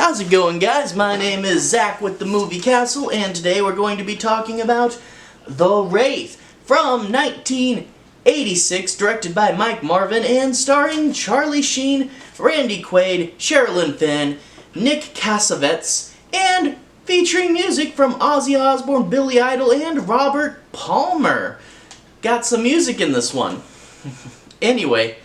How's it going, guys? My name is Zach with the Movie Castle, and today we're going to be talking about The Wraith from 1986, directed by Mike Marvin and starring Charlie Sheen, Randy Quaid, Sherilyn Fenn, Nick Cassavetes, and featuring music from Ozzy Osbourne, Billy Idol, and Robert Palmer. Got some music in this one. Anyway,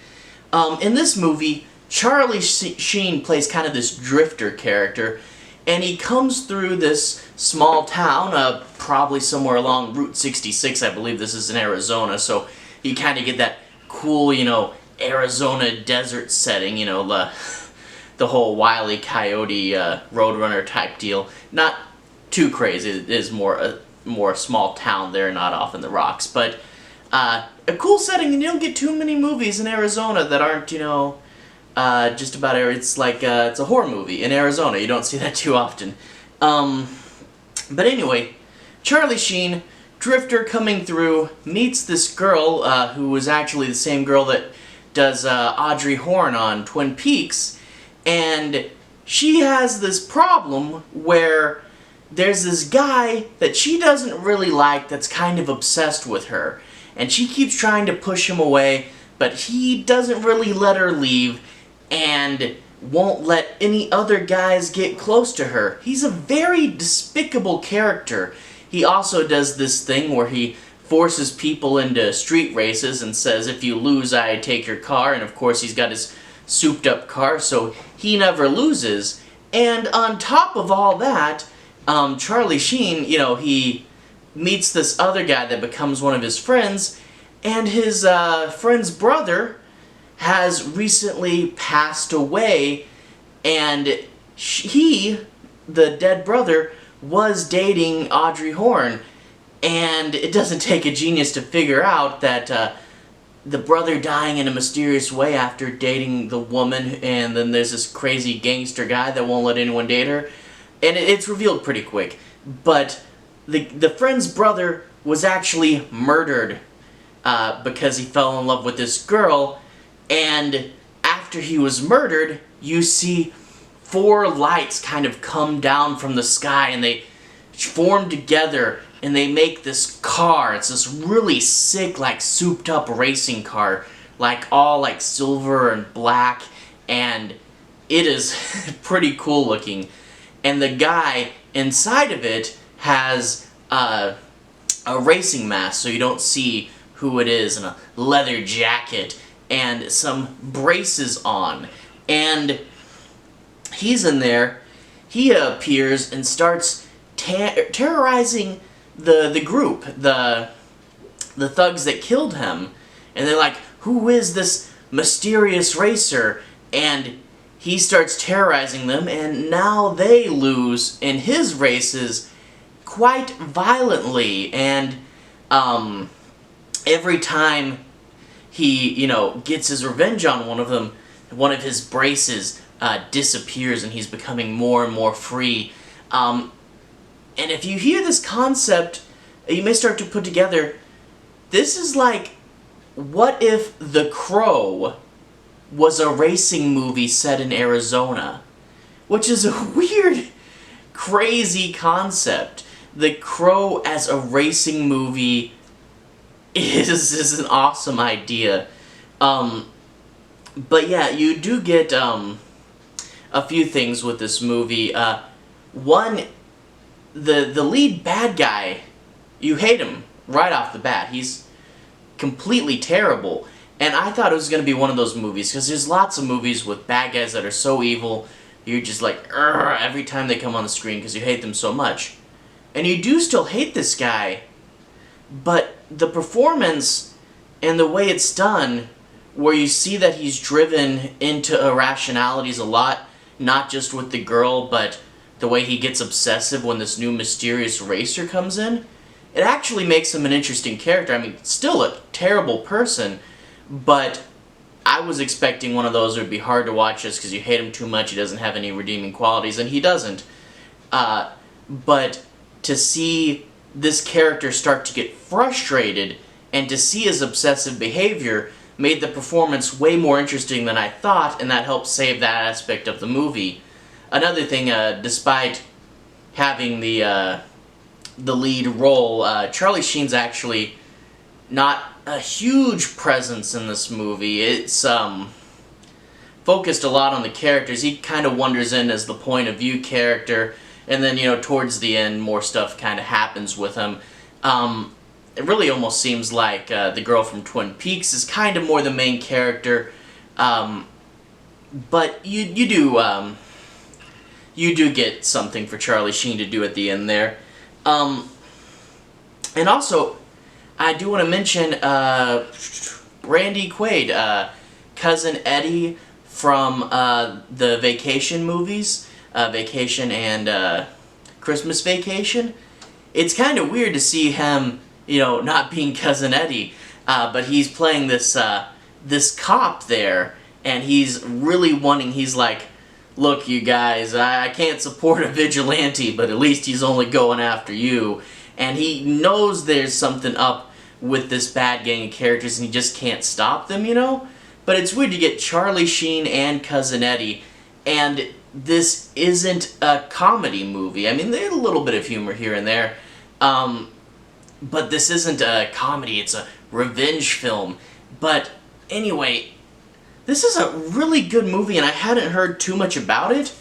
in this movie, Charlie Sheen plays kind of this drifter character, and he comes through this small town, probably somewhere along Route 66, I believe this is in Arizona, so you kind of get that cool, Arizona desert setting, the whole Wile E. Coyote Roadrunner type deal. Not too crazy, it is more a small town there, not off in the rocks, but a cool setting, and you don't get too many movies in Arizona that aren't, just about it's like it's a horror movie in Arizona. You don't see that too often. But anyway, Charlie Sheen, drifter coming through, meets this girl who was actually the same girl that does Audrey Horne on Twin Peaks, and she has this problem where there's this guy that she doesn't really like that's kind of obsessed with her, and she keeps trying to push him away, but he doesn't really let her leave and won't let any other guys get close to her. He's a very despicable character. He also does this thing where he forces people into street races and says, if you lose, I take your car, and of course he's got his souped up car, so he never loses. And on top of all that, Charlie Sheen, he meets this other guy that becomes one of his friends, and his friend's brother has recently passed away, and he, the dead brother, was dating Audrey Horne, and it doesn't take a genius to figure out that the brother dying in a mysterious way after dating the woman, and then there's this crazy gangster guy that won't let anyone date her, and it's revealed pretty quick, but the friend's brother was actually murdered because he fell in love with this girl. And after he was murdered, you see 4 lights kind of come down from the sky, and they form together, and they make this car. It's this really sick, souped up racing car, all silver and black, and it is pretty cool looking. And the guy inside of it has a racing mask, so you don't see who it is, and a leather jacket, and some braces on, and he's in there. He appears and starts terrorizing the group, the thugs that killed him, and they're like, who is this mysterious racer? And he starts terrorizing them, and now they lose in his races quite violently, and every time he, gets his revenge on one of them, one of his braces disappears, and he's becoming more and more free. And if you hear this concept, you may start to put together, this is like, what if The Crow was a racing movie set in Arizona? Which is a weird, crazy concept. The Crow as a racing movie is an awesome idea. But yeah, you do get a few things with this movie. One, the lead bad guy, you hate him right off the bat. He's completely terrible. And I thought it was going to be one of those movies, because there's lots of movies with bad guys that are so evil, you're just like, "Urgh," every time they come on the screen because you hate them so much. And you do still hate this guy, but the performance and the way it's done, where you see that he's driven into irrationalities a lot, not just with the girl, but the way he gets obsessive when this new mysterious racer comes in, it actually makes him an interesting character. I mean, still a terrible person, but I was expecting one of those that would be hard to watch just because you hate him too much, he doesn't have any redeeming qualities, and he doesn't. But to see this character start to get frustrated, and to see his obsessive behavior, made the performance way more interesting than I thought, and that helped save that aspect of the movie. another thing, despite having the lead role, Charlie Sheen's actually not a huge presence in this movie. It's focused a lot on the characters. He kind of wanders in as the point of view character, and then, you know, towards the end, more stuff kind of happens with him. It really almost seems like the girl from Twin Peaks is kind of more the main character, but you do get something for Charlie Sheen to do at the end there. And also, I do want to mention Randy Quaid, Cousin Eddie from the Vacation movies, Vacation and Christmas Vacation. It's kind of weird to see him, you know, not being Cousin Eddie, but he's playing this this cop there, and he's really wanting. He's like, look, you guys, I can't support a vigilante, but at least he's only going after you. And he knows there's something up with this bad gang of characters, and he just can't stop them, you know? But it's weird to get Charlie Sheen and Cousin Eddie, and this isn't a comedy movie. I mean, there's a little bit of humor here and there, but this isn't a comedy, it's a revenge film. But anyway, this is a really good movie, and I hadn't heard too much about it.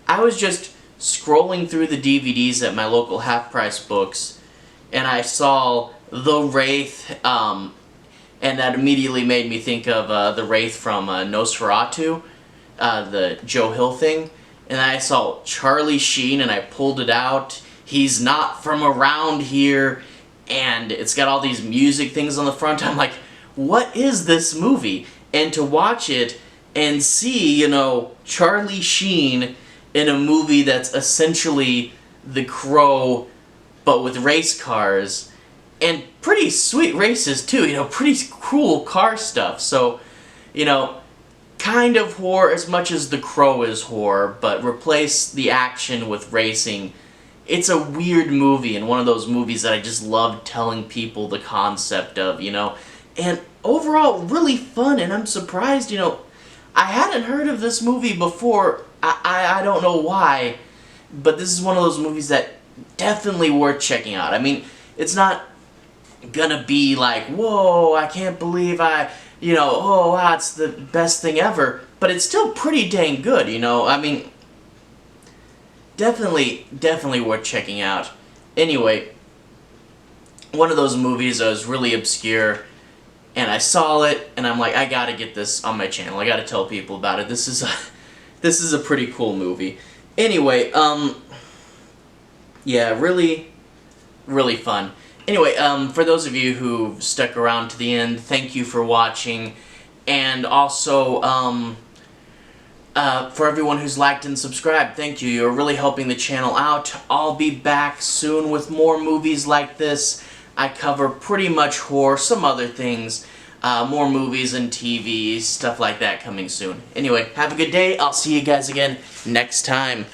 I was just scrolling through the DVDs at my local half-price books, and I saw The Wraith, and that immediately made me think of the Wraith from Nosferatu, the Joe Hill thing. And I saw Charlie Sheen, and I pulled it out. He's not from around here, and it's got all these music things on the front. I'm like, what is this movie? And to watch it and see, you know, Charlie Sheen in a movie that's essentially The Crow, but with race cars, and pretty sweet races too, you know, pretty cool car stuff. So, you know, kind of horror as much as The Crow is horror, but replace the action with racing. It's a weird movie, and one of those movies that I just love telling people the concept of, you know. And overall, really fun, and I'm surprised, you know, I hadn't heard of this movie before. I don't know why, but this is one of those movies that definitely worth checking out. I mean, it's not gonna be like, whoa, I can't believe you know, oh, wow, it's the best thing ever, but it's still pretty dang good, you know. I mean, definitely worth checking out. Anyway, one of those movies that was really obscure, and I saw it, and I'm like, I gotta get this on my channel. I gotta tell people about it. This is a pretty cool movie. Anyway, yeah, really fun. Anyway, for those of you who stuck around to the end, thank you for watching. And also, for everyone who's liked and subscribed, thank you. You're really helping the channel out. I'll be back soon with more movies like this. I cover pretty much horror, some other things, more movies and TV, stuff like that coming soon. Anyway, have a good day. I'll see you guys again next time.